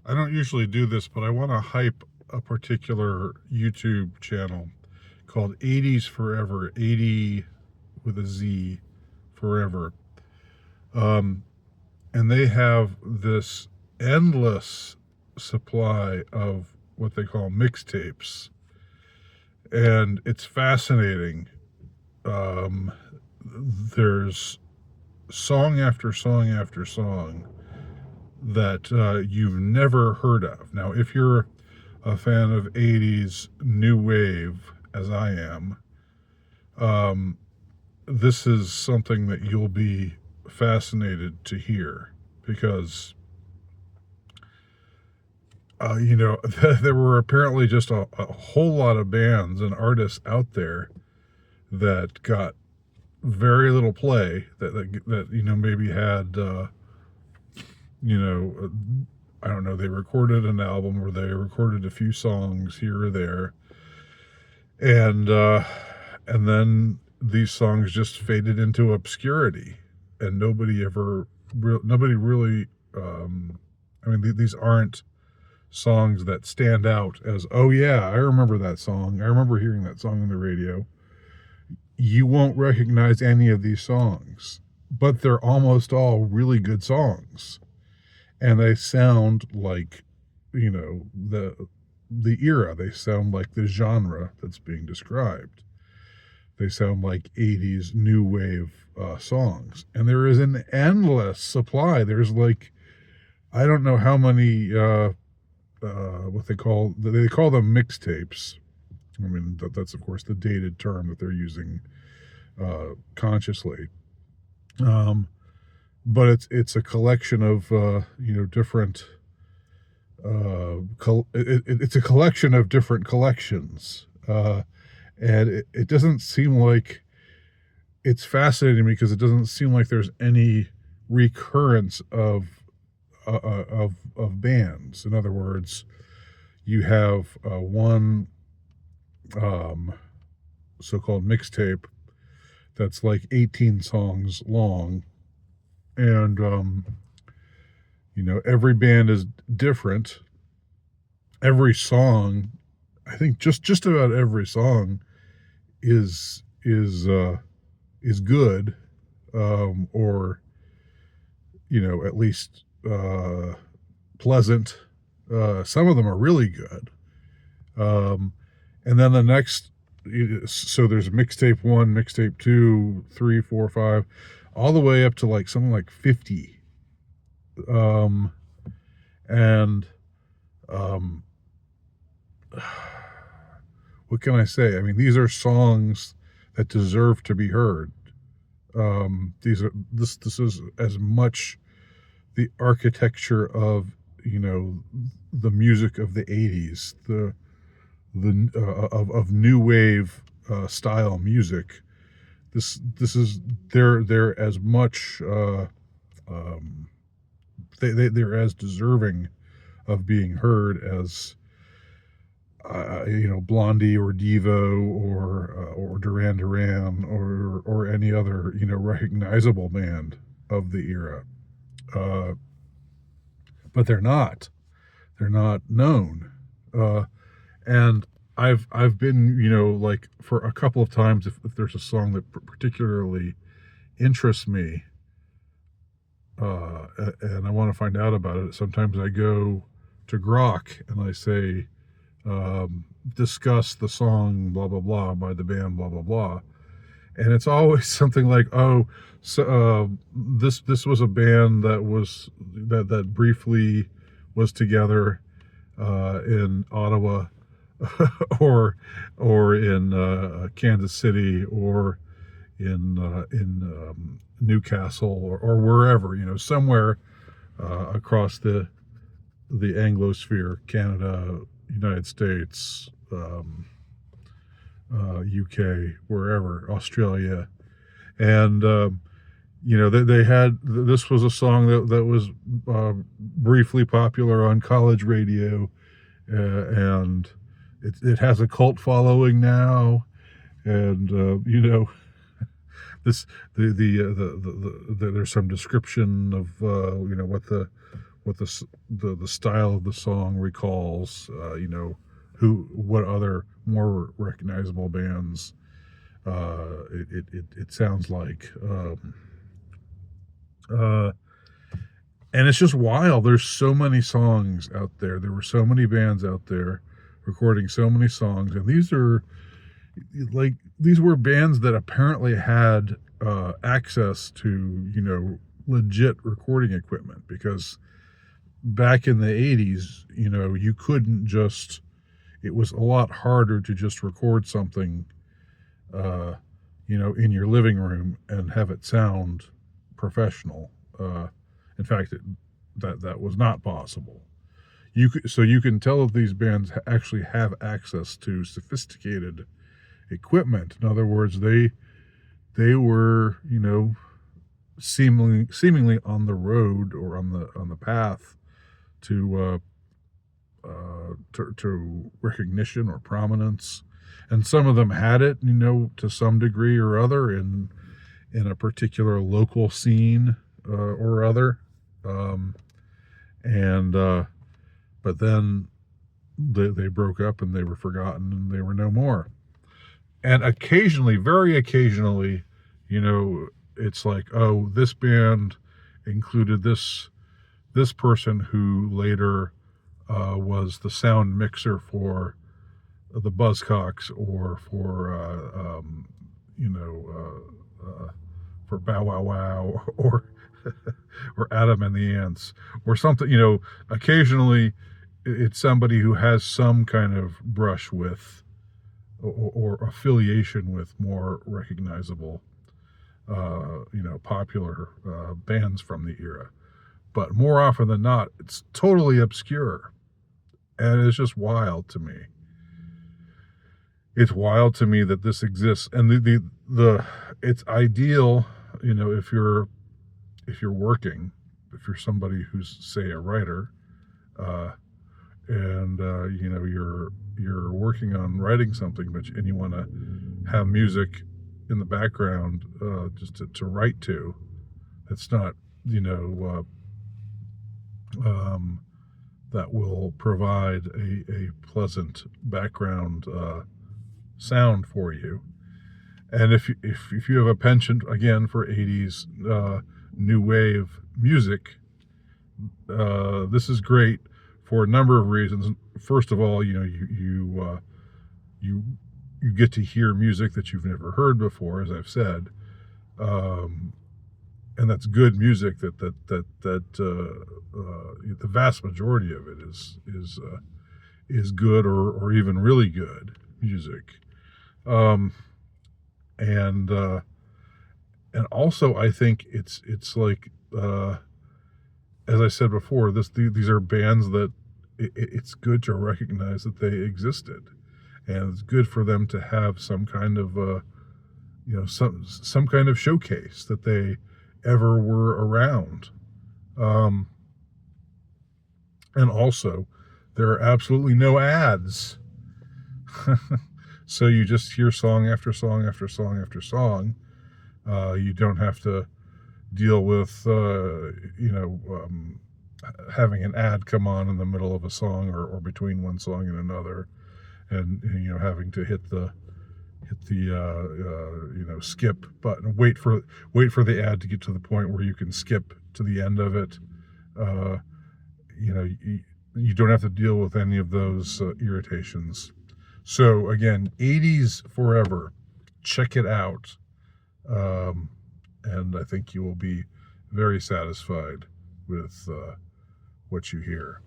I don't usually do this, but I want to hype a particular YouTube channel called 80s Forever, 80 with a Z, Forever. Um, and they have this endless supply of what they call mixtapes. And it's fascinating. Um, there's song after song after song that you've never heard of. Now, if you're a fan of 80s new wave, as I am, um, this is something that you'll be fascinated to hear because, there were apparently just a whole lot of bands and artists out there that got very little play that maybe had you know, I don't know, they recorded an album or they recorded a few songs here or there, and then these songs just faded into obscurity, and nobody really. I mean, these aren't songs that stand out as, oh yeah, I remember that song. I remember hearing that song on the radio. You won't recognize any of these songs, but they're almost all really good songs. And they sound like, the era. They sound like the genre that's being described. They sound like 80s new wave songs. And there is an endless supply. There's like, I don't know how many, what they call them mixtapes. I mean, that's of course the dated term that they're using consciously. But it's a collection of different. It's a collection of different collections, and it doesn't seem like it's fascinating because it doesn't seem like there's any recurrence of bands. In other words, you have one so-called mixtape that's like 18 songs long, and every band is different. Every song, I think, just about every song is good, or at least pleasant. Some of them are really good, and then the next. So there's mixtape 1, mixtape 2, 3, 4, 5, all the way up to like something like 50. And what can I say? I mean, these are songs that deserve to be heard. This is as much the architecture of the music of the 80s, of new wave style music. This is they're as much they're as deserving of being heard as Blondie or Devo or Duran Duran or any other recognizable band of the era. But they're not known. And I've been, like, for a couple of times, if there's a song that particularly interests me, and I want to find out about it, sometimes I go to Grok and I say, discuss the song blah blah blah by the band blah blah blah, and it's always something like, oh, so this was a band that briefly was together in Ottawa, or in Kansas City, or in Newcastle, or wherever, somewhere across the Anglosphere, Canada, United States, UK, wherever, Australia, and they had, this was a song that was briefly popular on college radio, and it has a cult following now, and this there's some description of what the style of the song recalls, what other more recognizable bands it sounds like. And it's just wild. There's so many songs out there. There were so many bands out there recording so many songs, and these were bands that apparently had access to legit recording equipment, because back in the 80s, you couldn't just, it was a lot harder to just record something in your living room and have it sound professional. In fact, that was not possible. So you can tell that these bands actually have access to sophisticated equipment. In other words, they were seemingly on the road or on the path to recognition or prominence, and some of them had it, to some degree or other in a particular local scene or other, but then they broke up and they were forgotten and they were no more. And occasionally, very occasionally, it's like, oh, this band included this person who later was the sound mixer for the Buzzcocks, or for Bow Wow Wow, or or Adam and the Ants, or something. Occasionally it's somebody who has some kind of brush with or affiliation with more recognizable popular bands from the era. But more often than not, it's totally obscure, and it's just wild to me. It's wild to me that this exists, and it's ideal, if you're working, if you're somebody who's, say, a writer, and you're working on writing something, and you want to have music in the background, just to write to. It's not, that will provide a pleasant background sound for you. And if you have a penchant, again, for 80s new wave music, this is great for a number of reasons. First of all, you get to hear music that you've never heard before, as I've said, and that's good music. That the vast majority of it is good or even really good music, and also I think it's like, as I said before, these are bands that it's good to recognize that they existed, and it's good for them to have some kind of some kind of showcase that they ever were around. And also, there are absolutely no ads. So you just hear song after song after song after song. You don't have to deal with having an ad come on in the middle of a song, or between one song and another, and having to hit the skip button, wait for the ad to get to the point where you can skip to the end of it. You don't have to deal with any of those irritations. So again, 80s forever. Check it out, and I think you will be very satisfied with what you hear.